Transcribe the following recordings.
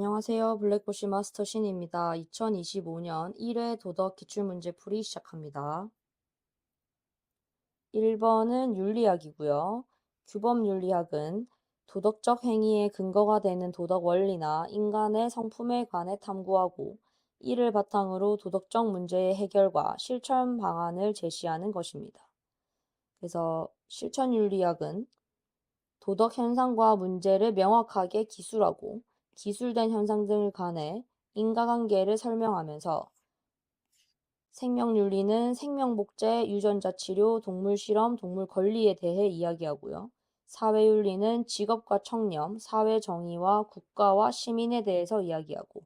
안녕하세요. 블랙보시 마스터 신입니다. 2025년 1회 도덕 기출문제 풀이 시작합니다. 1번은 윤리학이고요. 규범 윤리학은 도덕적 행위의 근거가 되는 도덕 원리나 인간의 성품에 관해 탐구하고 이를 바탕으로 도덕적 문제의 해결과 실천 방안을 제시하는 것입니다. 그래서 실천 윤리학은 도덕 현상과 문제를 명확하게 기술하고 기술된 현상 등을 관해 인과관계를 설명하면서 생명윤리는 생명복제, 유전자 치료, 동물 실험, 동물 권리에 대해 이야기하고요. 사회윤리는 직업과 청렴, 사회 정의와 국가와 시민에 대해서 이야기하고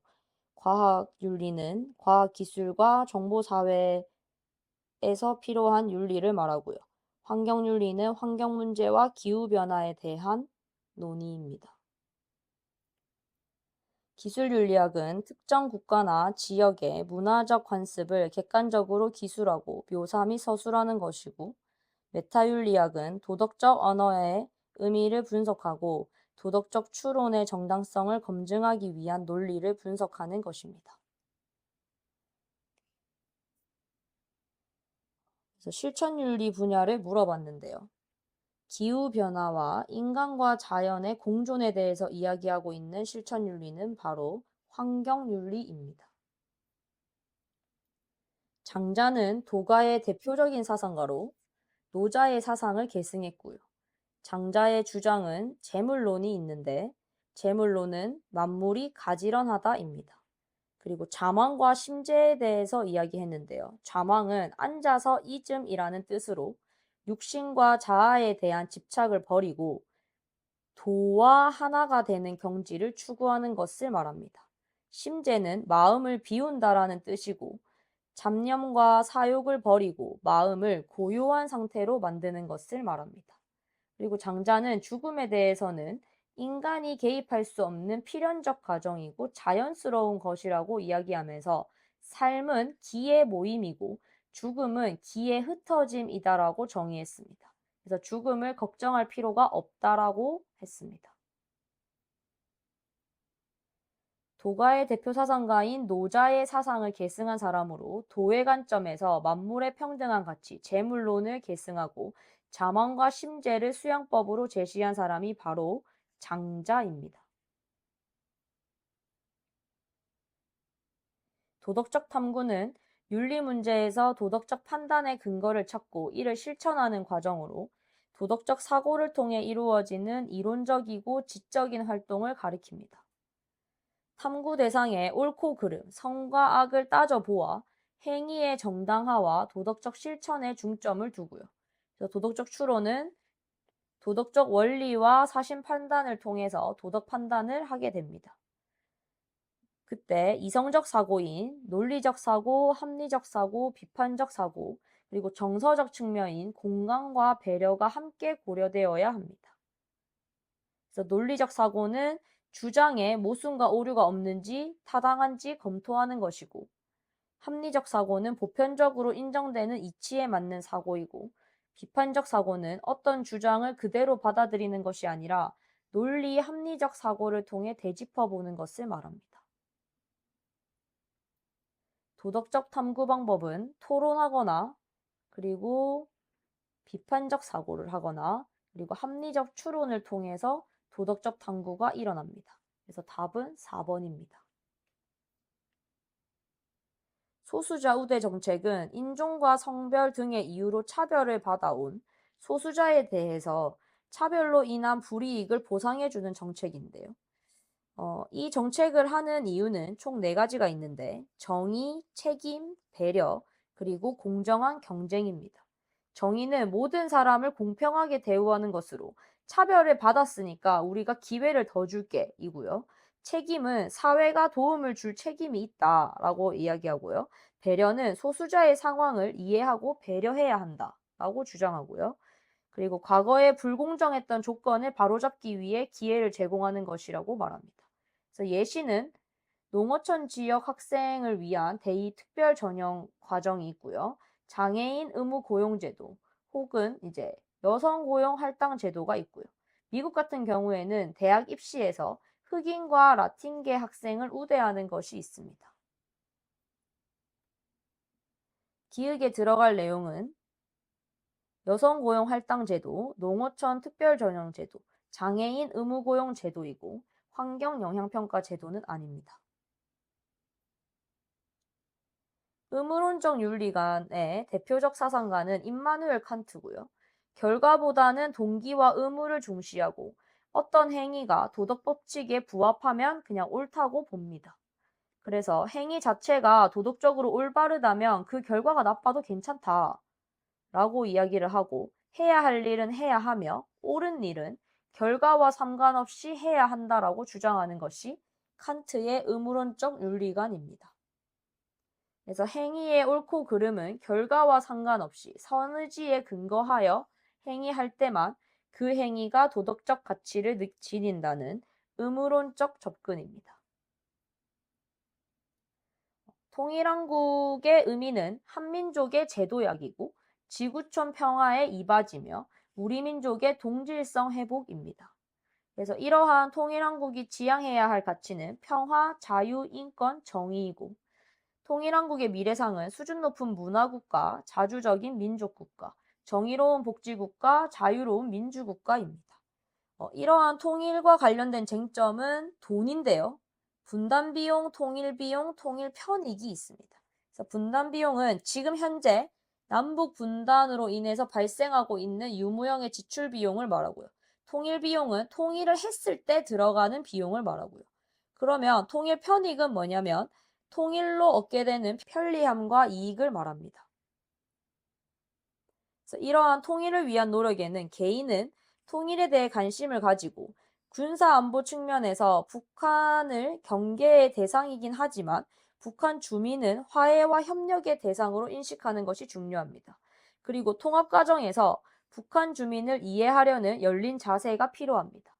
과학윤리는 과학기술과 정보사회에서 필요한 윤리를 말하고요. 환경윤리는 환경 문제와 기후변화에 대한 논의입니다. 기술윤리학은 특정 국가나 지역의 문화적 관습을 객관적으로 기술하고 묘사 및 서술하는 것이고, 메타윤리학은 도덕적 언어의 의미를 분석하고 도덕적 추론의 정당성을 검증하기 위한 논리를 분석하는 것입니다. 그래서 실천윤리 분야를 물어봤는데요. 기후변화와 인간과 자연의 공존에 대해서 이야기하고 있는 실천윤리는 바로 환경윤리입니다. 장자는 도가의 대표적인 사상가로 노자의 사상을 계승했고요. 장자의 주장은 재물론이 있는데 재물론은 만물이 가지런하다입니다. 그리고 자망과 심재에 대해서 이야기했는데요. 자망은 앉아서 이즘이라는 뜻으로 육신과 자아에 대한 집착을 버리고 도와 하나가 되는 경지를 추구하는 것을 말합니다. 심재는 마음을 비운다라는 뜻이고 잡념과 사욕을 버리고 마음을 고요한 상태로 만드는 것을 말합니다. 그리고 장자는 죽음에 대해서는 인간이 개입할 수 없는 필연적 과정이고 자연스러운 것이라고 이야기하면서 삶은 기의 모임이고 죽음은 기의 흩어짐이다라고 정의했습니다. 그래서 죽음을 걱정할 필요가 없다라고 했습니다. 도가의 대표 사상가인 노자의 사상을 계승한 사람으로 도의 관점에서 만물의 평등한 가치, 재물론을 계승하고 자망과 심재를 수양법으로 제시한 사람이 바로 장자입니다. 도덕적 탐구는 윤리 문제에서 도덕적 판단의 근거를 찾고 이를 실천하는 과정으로 도덕적 사고를 통해 이루어지는 이론적이고 지적인 활동을 가리킵니다. 탐구 대상의 옳고 그름, 선과 악을 따져보아 행위의 정당화와 도덕적 실천에 중점을 두고요. 그래서 도덕적 추론은 도덕적 원리와 사심 판단을 통해서 도덕 판단을 하게 됩니다. 그때 이성적 사고인 논리적 사고, 합리적 사고, 비판적 사고, 그리고 정서적 측면인 공감과 배려가 함께 고려되어야 합니다. 그래서 논리적 사고는 주장에 모순과 오류가 없는지 타당한지 검토하는 것이고, 합리적 사고는 보편적으로 인정되는 이치에 맞는 사고이고, 비판적 사고는 어떤 주장을 그대로 받아들이는 것이 아니라 논리 합리적 사고를 통해 되짚어 보는 것을 말합니다. 도덕적 탐구 방법은 토론하거나 그리고 비판적 사고를 하거나 그리고 합리적 추론을 통해서 도덕적 탐구가 일어납니다. 그래서 답은 4번입니다. 소수자 우대 정책은 인종과 성별 등의 이유로 차별을 받아온 소수자에 대해서 차별로 인한 불이익을 보상해주는 정책인데요. 이 정책을 하는 이유는 총 4가지가 있는데 정의, 책임, 배려, 그리고 공정한 경쟁입니다. 정의는 모든 사람을 공평하게 대우하는 것으로 차별을 받았으니까 우리가 기회를 더 줄게 이고요. 책임은 사회가 도움을 줄 책임이 있다라고 이야기하고요. 배려는 소수자의 상황을 이해하고 배려해야 한다라고 주장하고요. 그리고 과거에 불공정했던 조건을 바로잡기 위해 기회를 제공하는 것이라고 말합니다. 그래서 예시는 농어촌 지역 학생을 위한 대의 특별 전형 과정이 있고요. 장애인 의무 고용 제도 혹은 여성 고용 할당 제도가 있고요. 미국 같은 경우에는 대학 입시에서 흑인과 라틴계 학생을 우대하는 것이 있습니다. 기획에 들어갈 내용은 여성고용 할당제도, 농어촌 특별전형제도, 장애인 의무고용 제도이고 환경영향평가 제도는 아닙니다. 의무론적 윤리관의 대표적 사상가는 임마누엘 칸트고요. 결과보다는 동기와 의무를 중시하고 어떤 행위가 도덕 법칙에 부합하면 그냥 옳다고 봅니다. 그래서 행위 자체가 도덕적으로 올바르다면 그 결과가 나빠도 괜찮다 라고 이야기를 하고, 해야 할 일은 해야 하며 옳은 일은 결과와 상관없이 해야 한다라고 주장하는 것이 칸트의 의무론적 윤리관입니다. 그래서 행위의 옳고 그름은 결과와 상관없이 선의지에 근거하여 행위할 때만 그 행위가 도덕적 가치를 지닌다는 의무론적 접근입니다. 통일한국의 의미는 한민족의 제도약이고 지구촌 평화의 이바지며 우리 민족의 동질성 회복입니다. 그래서 이러한 통일한국이 지향해야 할 가치는 평화, 자유, 인권, 정의이고, 통일한국의 미래상은 수준 높은 문화국가, 자주적인 민족국가, 정의로운 복지국가, 자유로운 민주국가입니다. 이러한 통일과 관련된 쟁점은 돈인데요. 분담비용, 통일비용, 통일편익이 있습니다. 그래서 분담비용은 지금 현재 남북 분단으로 인해서 발생하고 있는 유무형의 지출 비용을 말하고요. 통일비용은 통일을 했을 때 들어가는 비용을 말하고요. 그러면 통일편익은 뭐냐면 통일로 얻게 되는 편리함과 이익을 말합니다. 그래서 이러한 통일을 위한 노력에는 개인은 통일에 대해 관심을 가지고 군사안보 측면에서 북한을 경계의 대상이긴 하지만 북한 주민은 화해와 협력의 대상으로 인식하는 것이 중요합니다. 그리고 통합 과정에서 북한 주민을 이해하려는 열린 자세가 필요합니다.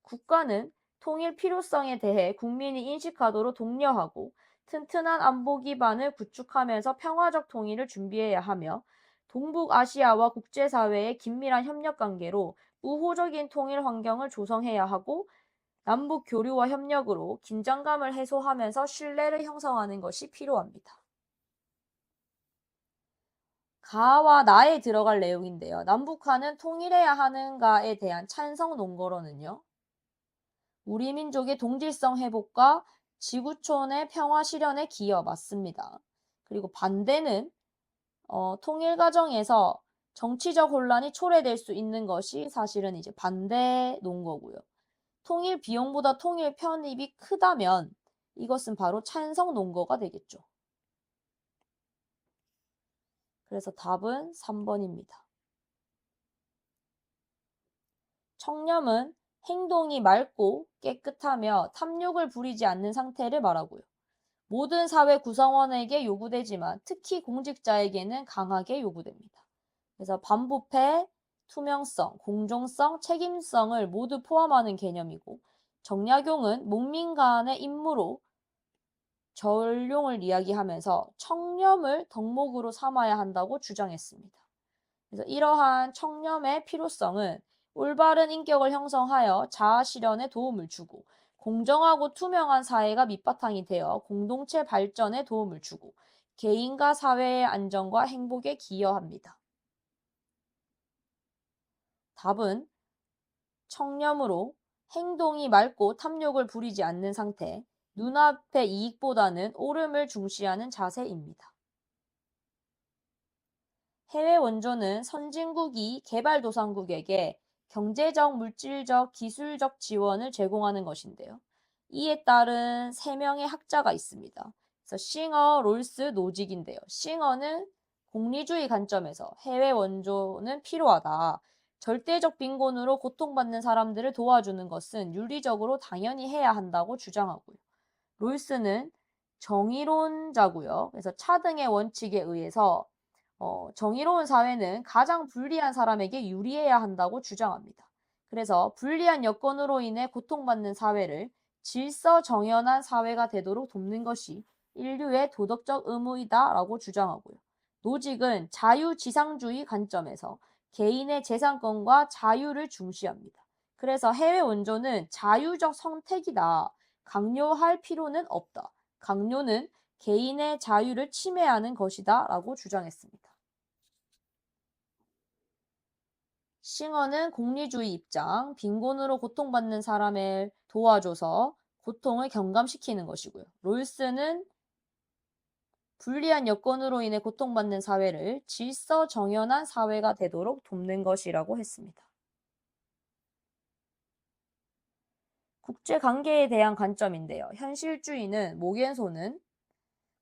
국가는 통일 필요성에 대해 국민이 인식하도록 독려하고 튼튼한 안보 기반을 구축하면서 평화적 통일을 준비해야 하며, 동북아시아와 국제사회의 긴밀한 협력 관계로 우호적인 통일 환경을 조성해야 하고, 남북 교류와 협력으로 긴장감을 해소하면서 신뢰를 형성하는 것이 필요합니다. 가와 나에 들어갈 내용인데요. 남북한은 통일해야 하는가에 대한 찬성 논거로는요, 우리 민족의 동질성 회복과 지구촌의 평화 실현에 기여 맞습니다. 그리고 반대는 통일 과정에서 정치적 혼란이 초래될 수 있는 것이 사실은 이제 반대 논거고요. 통일 비용보다 통일 편입이 크다면 이것은 바로 찬성 논거가 되겠죠. 그래서 답은 3번입니다. 청렴은 행동이 맑고 깨끗하며 탐욕을 부리지 않는 상태를 말하고요. 모든 사회 구성원에게 요구되지만 특히 공직자에게는 강하게 요구됩니다. 그래서 반부패, 투명성, 공정성, 책임성을 모두 포함하는 개념이고, 정약용은 목민 간의 임무로 전용을 이야기하면서 청렴을 덕목으로 삼아야 한다고 주장했습니다. 그래서 이러한 청렴의 필요성은 올바른 인격을 형성하여 자아 실현에 도움을 주고, 공정하고 투명한 사회가 밑바탕이 되어 공동체 발전에 도움을 주고, 개인과 사회의 안정과 행복에 기여합니다. 답은 청렴으로 행동이 맑고 탐욕을 부리지 않는 상태, 눈앞의 이익보다는 옳음을 중시하는 자세입니다. 해외 원조는 선진국이 개발도상국에게 경제적, 물질적, 기술적 지원을 제공하는 것인데요. 이에 따른 3명의 학자가 있습니다. 그래서 싱어, 롤스, 노직인데요. 싱어는 공리주의 관점에서 해외 원조는 필요하다. 절대적 빈곤으로 고통받는 사람들을 도와주는 것은 윤리적으로 당연히 해야 한다고 주장하고요. 롤스는 정의론자고요. 그래서 차등의 원칙에 의해서 정의로운 사회는 가장 불리한 사람에게 유리해야 한다고 주장합니다. 그래서 불리한 여건으로 인해 고통받는 사회를 질서 정연한 사회가 되도록 돕는 것이 인류의 도덕적 의무이다라고 주장하고요. 노직은 자유지상주의 관점에서 개인의 재산권과 자유를 중시합니다. 그래서 해외 원조는 자유적 선택이다. 강요할 필요는 없다. 강요는 개인의 자유를 침해하는 것이다. 라고 주장했습니다. 싱어는 공리주의 입장, 빈곤으로 고통받는 사람을 도와줘서 고통을 경감시키는 것이고요. 롤스는 불리한 여건으로 인해 고통받는 사회를 질서 정연한 사회가 되도록 돕는 것이라고 했습니다. 국제관계에 대한 관점인데요. 현실주의는 모겐소는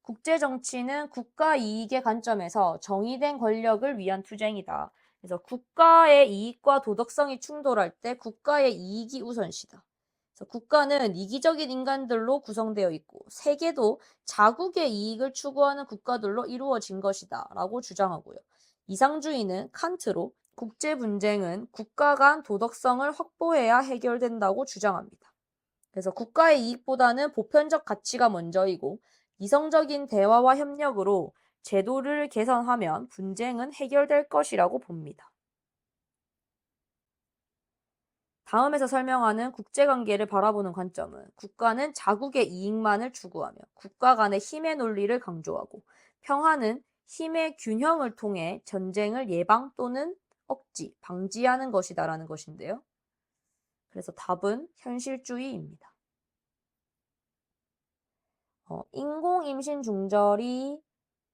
국제정치는 국가 이익의 관점에서 정의된 권력을 위한 투쟁이다. 그래서 국가의 이익과 도덕성이 충돌할 때 국가의 이익이 우선시다. 그래서 국가는 이기적인 인간들로 구성되어 있고 세계도 자국의 이익을 추구하는 국가들로 이루어진 것이다. 라고 주장하고요. 이상주의는 칸트로 국제 분쟁은 국가 간 도덕성을 확보해야 해결된다고 주장합니다. 그래서 국가의 이익보다는 보편적 가치가 먼저이고 이성적인 대화와 협력으로 제도를 개선하면 분쟁은 해결될 것이라고 봅니다. 다음에서 설명하는 국제관계를 바라보는 관점은 국가는 자국의 이익만을 추구하며 국가 간의 힘의 논리를 강조하고 평화는 힘의 균형을 통해 전쟁을 예방 또는 억지, 방지하는 것이다라는 것인데요. 그래서 답은 현실주의입니다. 인공 임신 중절이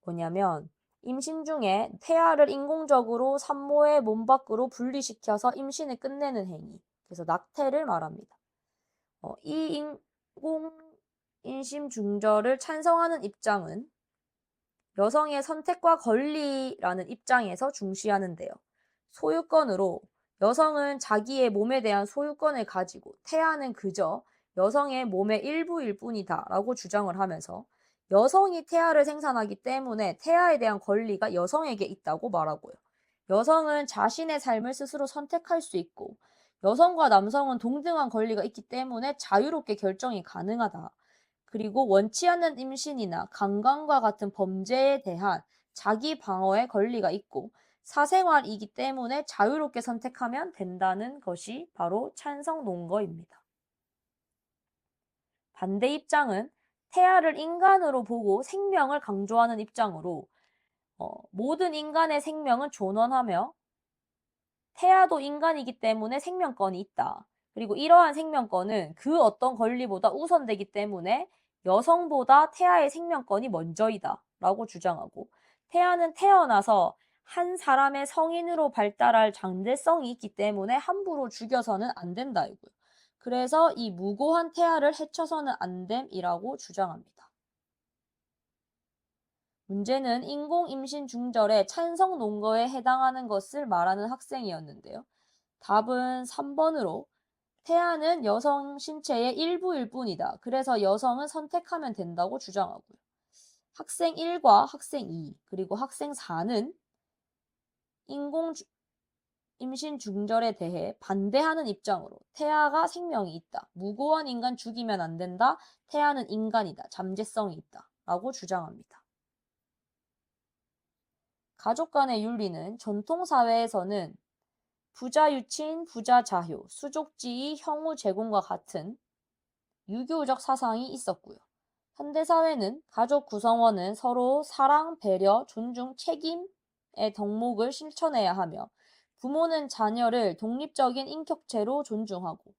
뭐냐면 임신 중에 태아를 인공적으로 산모의 몸 밖으로 분리시켜서 임신을 끝내는 행위. 그래서 낙태를 말합니다. 이 인공 임신 중절을 찬성하는 입장은 여성의 선택과 권리라는 입장에서 중시하는데요. 소유권으로 여성은 자기의 몸에 대한 소유권을 가지고 태아는 그저 여성의 몸의 일부일 뿐이다 라고 주장을 하면서 여성이 태아를 생산하기 때문에 태아에 대한 권리가 여성에게 있다고 말하고요. 여성은 자신의 삶을 스스로 선택할 수 있고 여성과 남성은 동등한 권리가 있기 때문에 자유롭게 결정이 가능하다. 그리고 원치 않는 임신이나 강간과 같은 범죄에 대한 자기 방어의 권리가 있고 사생활이기 때문에 자유롭게 선택하면 된다는 것이 바로 찬성 논거입니다. 반대 입장은 태아를 인간으로 보고 생명을 강조하는 입장으로 모든 인간의 생명은 존엄하며 태아도 인간이기 때문에 생명권이 있다. 그리고 이러한 생명권은 그 어떤 권리보다 우선되기 때문에 여성보다 태아의 생명권이 먼저이다. 라고 주장하고 태아는 태어나서 한 사람의 성인으로 발달할 잠재성이 있기 때문에 함부로 죽여서는 안 된다. 이고요. 그래서 이 무고한 태아를 해쳐서는 안 됨이라고 주장합니다. 문제는 인공 임신 중절의 찬성 논거에 해당하는 것을 말하는 학생이었는데요. 답은 3번으로 태아는 여성 신체의 일부일 뿐이다. 그래서 여성은 선택하면 된다고 주장하고요. 학생 1과 학생 2 그리고 학생 4는 인공 임신 중절에 대해 반대하는 입장으로 태아가 생명이 있다. 무고한 인간 죽이면 안 된다. 태아는 인간이다. 잠재성이 있다. 라고 주장합니다. 가족 간의 윤리는 전통 사회에서는 부자 유친, 부자 자효, 수족지의, 형우 제공과 같은 유교적 사상이 있었고요. 현대사회는 가족 구성원은 서로 사랑, 배려, 존중, 책임의 덕목을 실천해야 하며 부모는 자녀를 독립적인 인격체로 존중하고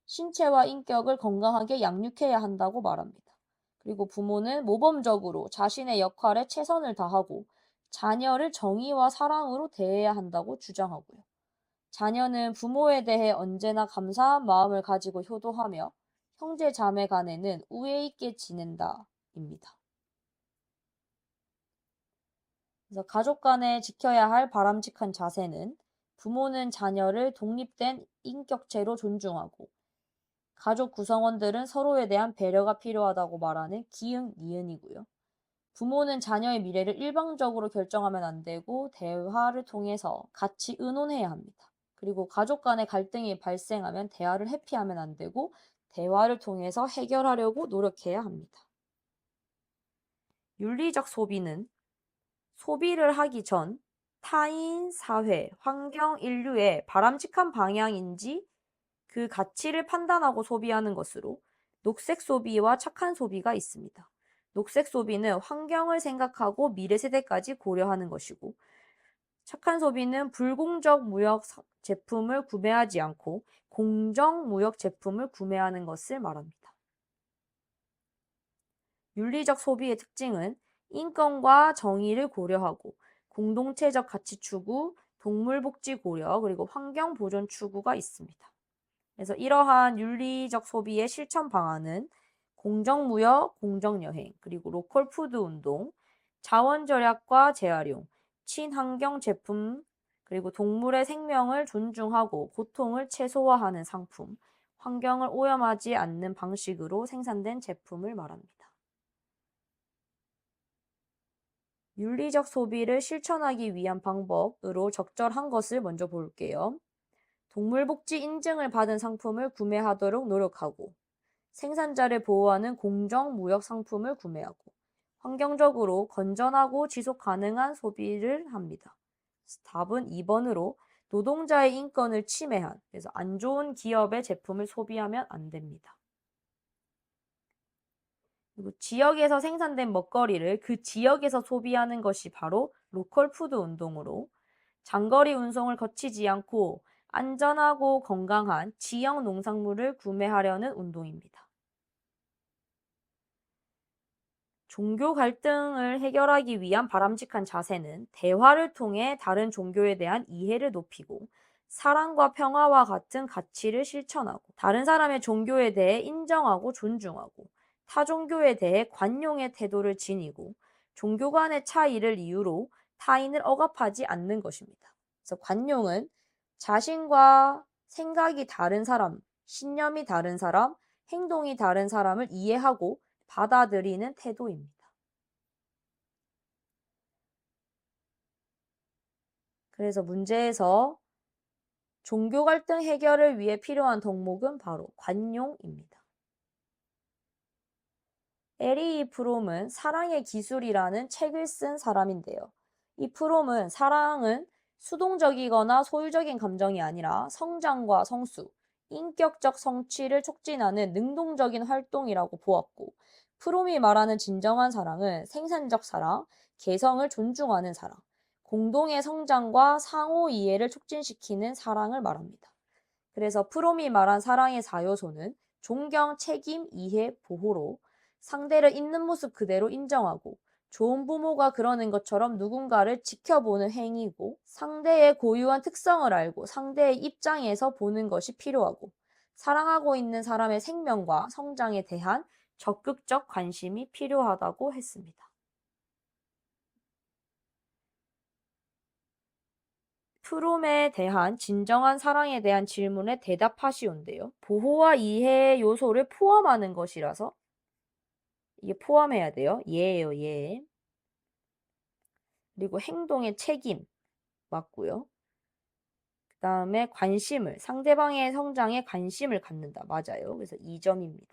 신체와 인격을 건강하게 양육해야 한다고 말합니다. 그리고 부모는 모범적으로 자신의 역할에 최선을 다하고 자녀를 정의와 사랑으로 대해야 한다고 주장하고요. 자녀는 부모에 대해 언제나 감사한 마음을 가지고 효도하며 형제 자매 간에는 우애 있게 지낸다. 입니다. 그래서 가족 간에 지켜야 할 바람직한 자세는 부모는 자녀를 독립된 인격체로 존중하고 가족 구성원들은 서로에 대한 배려가 필요하다고 말하는 기흥, 니은이고요. 부모는 자녀의 미래를 일방적으로 결정하면 안 되고 대화를 통해서 같이 의논해야 합니다. 그리고 가족 간의 갈등이 발생하면 대화를 회피하면 안 되고 대화를 통해서 해결하려고 노력해야 합니다. 윤리적 소비는 소비를 하기 전 타인, 사회, 환경, 인류의 바람직한 방향인지 그 가치를 판단하고 소비하는 것으로 녹색 소비와 착한 소비가 있습니다. 녹색 소비는 환경을 생각하고 미래 세대까지 고려하는 것이고, 착한 소비는 불공정 무역 제품을 구매하지 않고 공정 무역 제품을 구매하는 것을 말합니다. 윤리적 소비의 특징은 인권과 정의를 고려하고 공동체적 가치 추구, 동물 복지 고려, 그리고 환경 보존 추구가 있습니다. 그래서 이러한 윤리적 소비의 실천 방안은 공정무역, 공정여행, 그리고 로컬 푸드 운동, 자원 절약과 재활용, 친환경 제품, 그리고 동물의 생명을 존중하고 고통을 최소화하는 상품, 환경을 오염하지 않는 방식으로 생산된 제품을 말합니다. 윤리적 소비를 실천하기 위한 방법으로 적절한 것을 먼저 볼게요. 동물복지 인증을 받은 상품을 구매하도록 노력하고, 생산자를 보호하는 공정무역 상품을 구매하고, 환경적으로 건전하고 지속 가능한 소비를 합니다. 답은 2번으로 노동자의 인권을 침해한, 그래서 안 좋은 기업의 제품을 소비하면 안 됩니다. 그리고 지역에서 생산된 먹거리를 그 지역에서 소비하는 것이 바로 로컬 푸드 운동으로, 장거리 운송을 거치지 않고 안전하고 건강한 지역 농산물을 구매하려는 운동입니다. 종교 갈등을 해결하기 위한 바람직한 자세는 대화를 통해 다른 종교에 대한 이해를 높이고 사랑과 평화와 같은 가치를 실천하고 다른 사람의 종교에 대해 인정하고 존중하고 타 종교에 대해 관용의 태도를 지니고 종교 간의 차이를 이유로 타인을 억압하지 않는 것입니다. 그래서 관용은 자신과 생각이 다른 사람, 신념이 다른 사람, 행동이 다른 사람을 이해하고 받아들이는 태도입니다. 그래서 문제에서 종교 갈등 해결을 위해 필요한 덕목은 바로 관용입니다. 에리 프롬은 사랑의 기술이라는 책을 쓴 사람인데요. 이 프롬은 사랑은 수동적이거나 소유적인 감정이 아니라 성장과 성수, 인격적 성취를 촉진하는 능동적인 활동이라고 보았고, 프롬이 말하는 진정한 사랑은 생산적 사랑, 개성을 존중하는 사랑, 공동의 성장과 상호 이해를 촉진시키는 사랑을 말합니다. 그래서 프롬이 말한 사랑의 4요소는 존경, 책임, 이해, 보호로 상대를 있는 모습 그대로 인정하고 좋은 부모가 그러는 것처럼 누군가를 지켜보는 행위고 상대의 고유한 특성을 알고 상대의 입장에서 보는 것이 필요하고 사랑하고 있는 사람의 생명과 성장에 대한 적극적 관심이 필요하다고 했습니다. 프롬에 대한 진정한 사랑에 대한 질문에 대답하시온데요. 보호와 이해 요소를 포함하는 것이라서 이게 포함해야 돼요. 예예요, 예. 그리고 행동의 책임 맞고요. 그 다음에 관심을, 상대방의 성장에 관심을 갖는다. 맞아요. 그래서 2점입니다.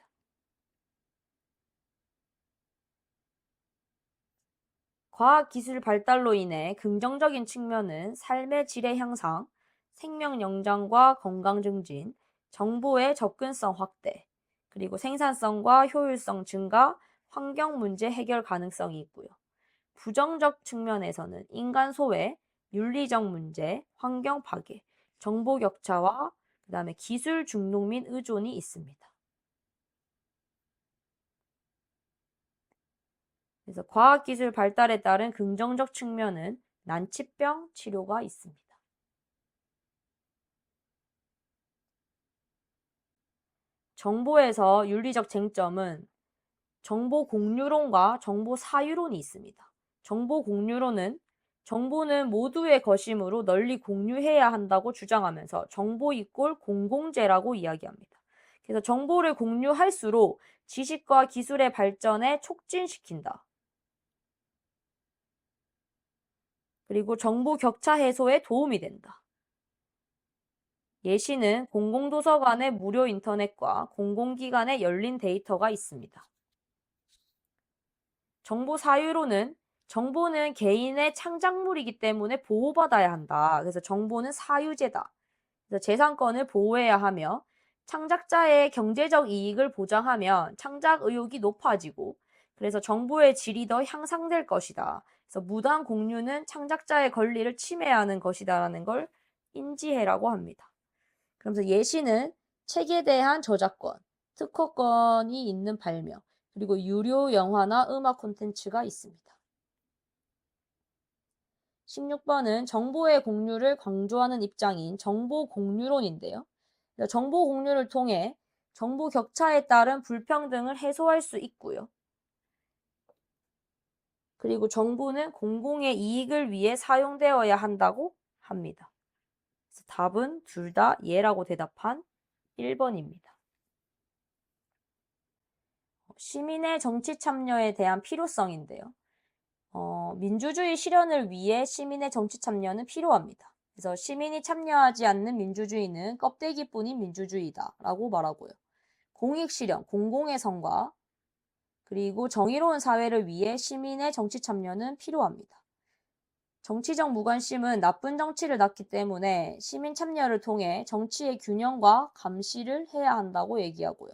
과학기술 발달로 인해 긍정적인 측면은 삶의 질의 향상, 생명 연장과 건강 증진, 정보의 접근성 확대, 그리고 생산성과 효율성 증가, 환경 문제 해결 가능성이 있고요. 부정적 측면에서는 인간 소외, 윤리적 문제, 환경 파괴, 정보 격차와 그다음에 기술 중독 및 의존이 있습니다. 그래서 과학기술 발달에 따른 긍정적 측면은 난치병 치료가 있습니다. 정보에서 윤리적 쟁점은 정보 공유론과 정보 사유론이 있습니다. 정보 공유론은 정보는 모두의 것이므로 널리 공유해야 한다고 주장하면서 정보 이꼴 공공재라고 이야기합니다. 그래서 정보를 공유할수록 지식과 기술의 발전에 촉진시킨다. 그리고 정보 격차 해소에 도움이 된다. 예시는 공공도서관의 무료 인터넷과 공공기관의 열린 데이터가 있습니다. 정보 사유로는 정보는 개인의 창작물이기 때문에 보호받아야 한다. 그래서 정보는 사유재다. 그래서 재산권을 보호해야 하며 창작자의 경제적 이익을 보장하면 창작 의욕이 높아지고 그래서 정보의 질이 더 향상될 것이다. 그래서 무단 공유는 창작자의 권리를 침해하는 것이다라는 걸 인지해라고 합니다. 그러면서 예시는 책에 대한 저작권, 특허권이 있는 발명, 그리고 유료 영화나 음악 콘텐츠가 있습니다. 16번은 정보의 공유를 강조하는 입장인 정보 공유론인데요. 정보 공유를 통해 정보 격차에 따른 불평등을 해소할 수 있고요. 그리고 정보는 공공의 이익을 위해 사용되어야 한다고 합니다. 그래서 답은 둘 다 예라고 대답한 1번입니다. 시민의 정치 참여에 대한 필요성인데요. 민주주의 실현을 위해 시민의 정치 참여는 필요합니다. 그래서 시민이 참여하지 않는 민주주의는 껍데기뿐인 민주주의다라고 말하고요. 공익 실현, 공공의 성과, 그리고 정의로운 사회를 위해 시민의 정치 참여는 필요합니다. 정치적 무관심은 나쁜 정치를 낳기 때문에 시민 참여를 통해 정치의 균형과 감시를 해야 한다고 얘기하고요.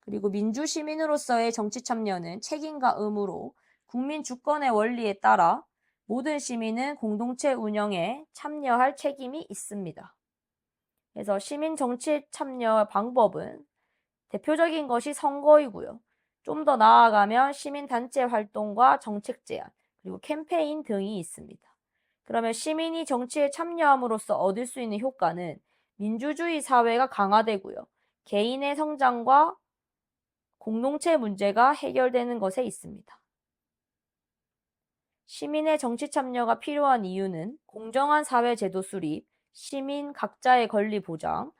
그리고 민주시민으로서의 정치 참여는 책임과 의무로 국민 주권의 원리에 따라 모든 시민은 공동체 운영에 참여할 책임이 있습니다. 그래서 시민 정치 참여 방법은 대표적인 것이 선거이고요. 좀 더 나아가면 시민단체 활동과 정책 제안, 그리고 캠페인 등이 있습니다. 그러면 시민이 정치에 참여함으로써 얻을 수 있는 효과는 민주주의 사회가 강화되고요. 개인의 성장과 공동체 문제가 해결되는 것에 있습니다. 시민의 정치 참여가 필요한 이유는 공정한 사회 제도 수립, 시민 각자의 권리 보장,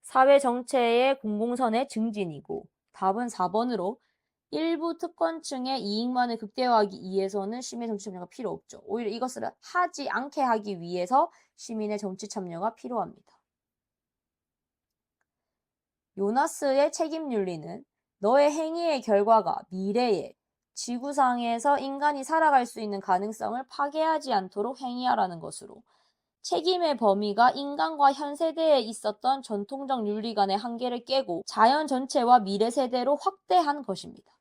사회 정체의 공공선의 증진이고 답은 4번으로 일부 특권층의 이익만을 극대화하기 위해서는 시민의 정치 참여가 필요 없죠. 오히려 이것을 하지 않게 하기 위해서 시민의 정치 참여가 필요합니다. 요나스의 책임 윤리는 너의 행위의 결과가 미래에 지구상에서 인간이 살아갈 수 있는 가능성을 파괴하지 않도록 행위하라는 것으로 책임의 범위가 인간과 현 세대에 있었던 전통적 윤리 간의 한계를 깨고 자연 전체와 미래 세대로 확대한 것입니다.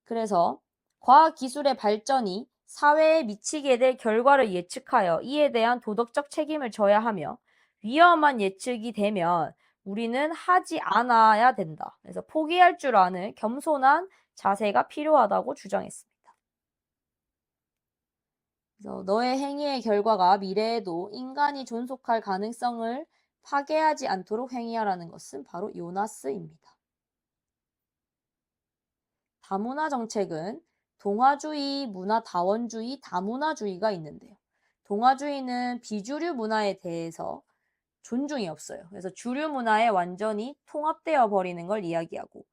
그래서 과학기술의 발전이 사회에 미치게 될 결과를 예측하여 이에 대한 도덕적 책임을 져야 하며 위험한 예측이 되면 우리는 하지 않아야 된다. 그래서 포기할 줄 아는 겸손한 자세가 필요하다고 주장했습니다. 그래서 너의 행위의 결과가 미래에도 인간이 존속할 가능성을 파괴하지 않도록 행위하라는 것은 바로 요나스입니다. 다문화 정책은 동화주의, 문화다원주의, 다문화주의가 있는데요. 동화주의는 비주류 문화에 대해서 존중이 없어요. 그래서 주류 문화에 완전히 통합되어 버리는 걸 이야기하고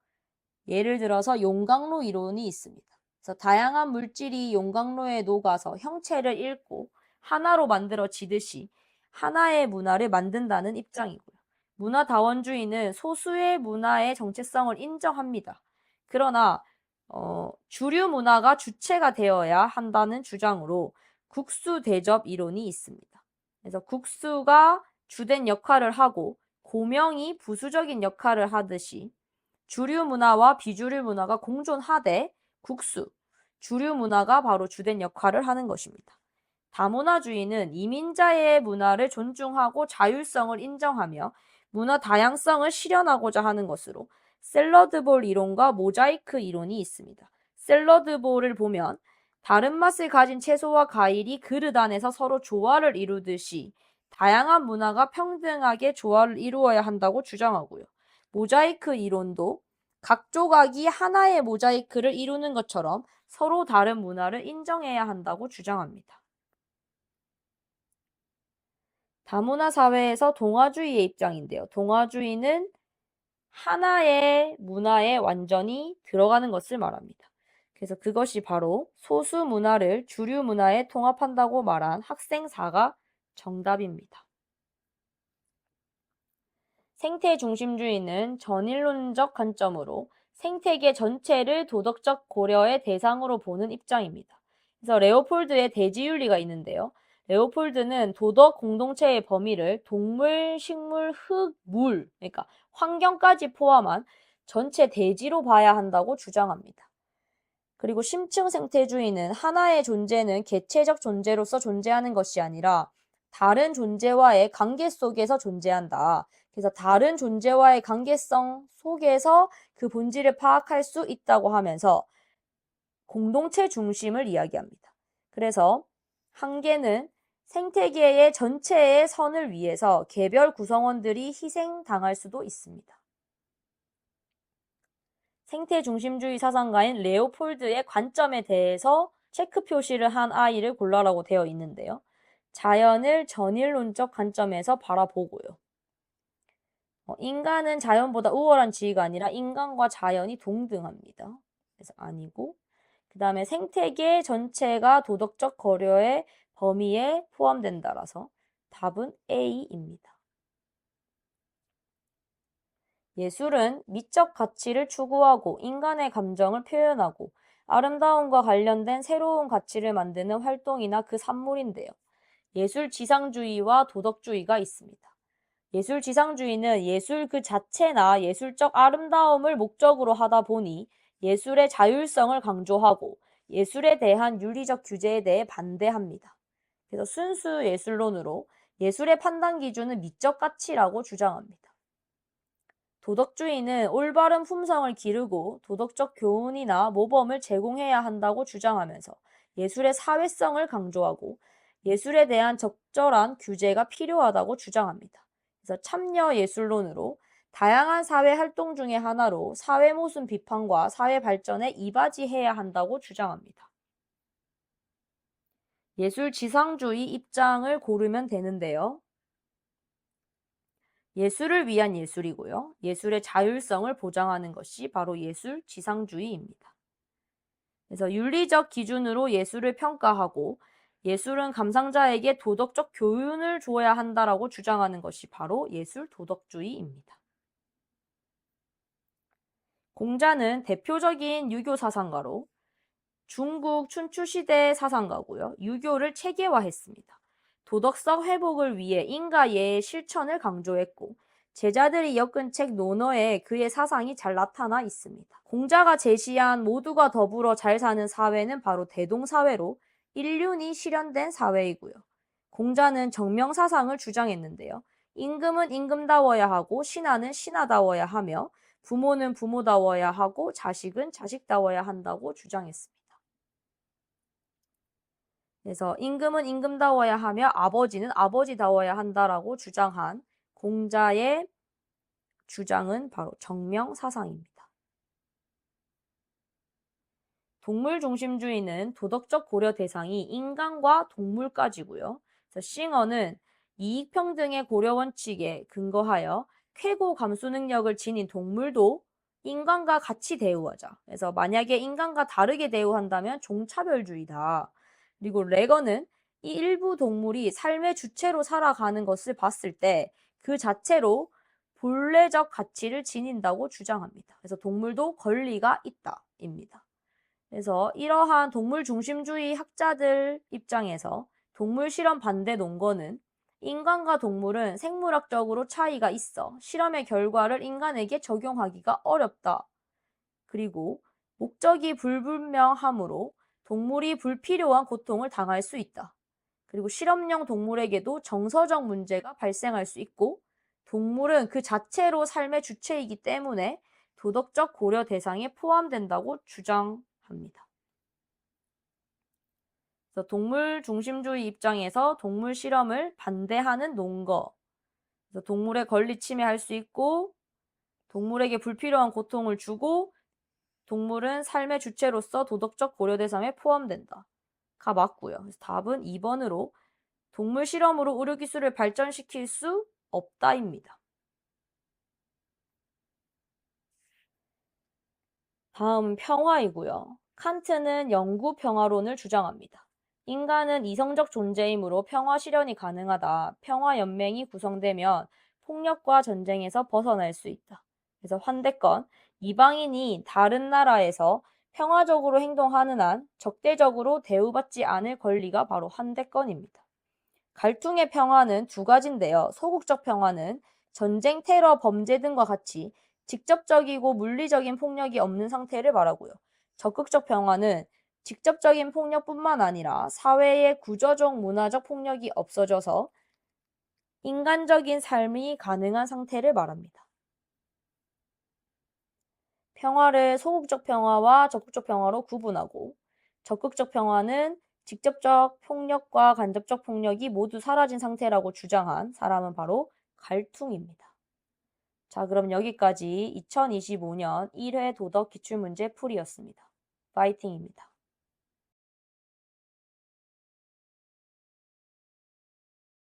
예를 들어서 용광로 이론이 있습니다. 그래서 다양한 물질이 용광로에 녹아서 형체를 잃고 하나로 만들어지듯이 하나의 문화를 만든다는 입장이고요. 문화다원주의는 소수의 문화의 정체성을 인정합니다. 그러나 주류 문화가 주체가 되어야 한다는 주장으로 국수 대접 이론이 있습니다. 그래서 국수가 주된 역할을 하고 고명이 부수적인 역할을 하듯이 주류 문화와 비주류 문화가 공존하되 국수, 주류 문화가 바로 주된 역할을 하는 것입니다. 다문화주의는 이민자의 문화를 존중하고 자율성을 인정하며 문화 다양성을 실현하고자 하는 것으로 샐러드볼 이론과 모자이크 이론이 있습니다. 샐러드볼을 보면 다른 맛을 가진 채소와 과일이 그릇 안에서 서로 조화를 이루듯이 다양한 문화가 평등하게 조화를 이루어야 한다고 주장하고요. 모자이크 이론도 각 조각이 하나의 모자이크를 이루는 것처럼 서로 다른 문화를 인정해야 한다고 주장합니다. 다문화 사회에서 동화주의의 입장인데요. 동화주의는 하나의 문화에 완전히 들어가는 것을 말합니다. 그래서 그것이 바로 소수 문화를 주류 문화에 통합한다고 말한 학생사가 정답입니다. 생태 중심주의는 전인론적 관점으로 생태계 전체를 도덕적 고려의 대상으로 보는 입장입니다. 그래서 레오폴드의 대지윤리가 있는데요. 레오폴드는 도덕 공동체의 범위를 동물, 식물, 흙, 물, 그러니까 환경까지 포함한 전체 대지로 봐야 한다고 주장합니다. 그리고 심층 생태주의는 하나의 존재는 개체적 존재로서 존재하는 것이 아니라 다른 존재와의 관계 속에서 존재한다. 그래서 다른 존재와의 관계성 속에서 그 본질을 파악할 수 있다고 하면서 공동체 중심을 이야기합니다. 그래서 한계는 생태계의 전체의 선을 위해서 개별 구성원들이 희생당할 수도 있습니다. 생태 중심주의 사상가인 레오폴드의 관점에 대해서 체크 표시를 한 아이를 골라라고 되어 있는데요. 자연을 전일론적 관점에서 바라보고요. 인간은 자연보다 우월한 지위가 아니라 인간과 자연이 동등합니다. 그래서 아니고, 그 다음에 생태계 전체가 도덕적 고려의 범위에 포함된다라서 답은 A입니다. 예술은 미적 가치를 추구하고 인간의 감정을 표현하고 아름다움과 관련된 새로운 가치를 만드는 활동이나 그 산물인데요. 예술 지상주의와 도덕주의가 있습니다. 예술 지상주의는 예술 그 자체나 예술적 아름다움을 목적으로 하다 보니 예술의 자율성을 강조하고 예술에 대한 윤리적 규제에 대해 반대합니다. 그래서 순수 예술론으로 예술의 판단 기준은 미적 가치라고 주장합니다. 도덕주의는 올바른 품성을 기르고 도덕적 교훈이나 모범을 제공해야 한다고 주장하면서 예술의 사회성을 강조하고 예술에 대한 적절한 규제가 필요하다고 주장합니다. 그래서 참여 예술론으로 다양한 사회 활동 중의 하나로 사회 모순 비판과 사회 발전에 이바지해야 한다고 주장합니다. 예술 지상주의 입장을 고르면 되는데요. 예술을 위한 예술이고요. 예술의 자율성을 보장하는 것이 바로 예술 지상주의입니다. 그래서 윤리적 기준으로 예술을 평가하고 예술은 감상자에게 도덕적 교훈을 줘야 한다라고 주장하는 것이 바로 예술 도덕주의입니다. 공자는 대표적인 유교 사상가로 중국 춘추시대 사상가고요. 유교를 체계화했습니다. 도덕성 회복을 위해 인가예의 실천을 강조했고 제자들이 엮은 책 논어에 그의 사상이 잘 나타나 있습니다. 공자가 제시한 모두가 더불어 잘 사는 사회는 바로 대동사회로 인륜이 실현된 사회이고요. 공자는 정명사상을 주장했는데요. 임금은 임금다워야 하고 신하는 신하다워야 하며 부모는 부모다워야 하고 자식은 자식다워야 한다고 주장했습니다. 그래서 임금은 임금다워야 하며 아버지는 아버지다워야 한다라고 주장한 공자의 주장은 바로 정명사상입니다. 동물중심주의는 도덕적 고려 대상이 인간과 동물까지고요. 그래서 싱어는 이익평등의 고려 원칙에 근거하여 쾌고 감수 능력을 지닌 동물도 인간과 같이 대우하자. 그래서 만약에 인간과 다르게 대우한다면 종차별주의다. 그리고 레거는 이 일부 동물이 삶의 주체로 살아가는 것을 봤을 때 그 자체로 본래적 가치를 지닌다고 주장합니다. 그래서 동물도 권리가 있다입니다. 그래서 이러한 동물 중심주의 학자들 입장에서 동물 실험 반대 논거는 인간과 동물은 생물학적으로 차이가 있어 실험의 결과를 인간에게 적용하기가 어렵다. 그리고 목적이 불분명하므로 동물이 불필요한 고통을 당할 수 있다. 그리고 실험용 동물에게도 정서적 문제가 발생할 수 있고 동물은 그 자체로 삶의 주체이기 때문에 도덕적 고려 대상에 포함된다고 주장합니다. 그래서 동물 중심주의 입장에서 동물 실험을 반대하는 논거. 그래서 동물의 권리 침해할 수 있고 동물에게 불필요한 고통을 주고 동물은 삶의 주체로서 도덕적 고려 대상에 포함된다. 가 맞고요. 그래서 답은 2번으로 동물 실험으로 의료기술을 발전시킬 수 없다입니다. 다음 평화이고요. 칸트는 영구 평화론을 주장합니다. 인간은 이성적 존재이므로 평화 실현이 가능하다. 평화 연맹이 구성되면 폭력과 전쟁에서 벗어날 수 있다. 그래서 환대권, 이방인이 다른 나라에서 평화적으로 행동하는 한 적대적으로 대우받지 않을 권리가 바로 환대권입니다. 갈등의 평화는 두 가지인데요. 소극적 평화는 전쟁, 테러, 범죄 등과 같이 직접적이고 물리적인 폭력이 없는 상태를 말하고요. 적극적 평화는 직접적인 폭력뿐만 아니라 사회의 구조적, 문화적 폭력이 없어져서 인간적인 삶이 가능한 상태를 말합니다. 평화를 소극적 평화와 적극적 평화로 구분하고, 적극적 평화는 직접적 폭력과 간접적 폭력이 모두 사라진 상태라고 주장한 사람은 바로 갈퉁입니다. 자, 그럼 여기까지 2025년 1회 도덕 기출문제 풀이였습니다. 파이팅입니다.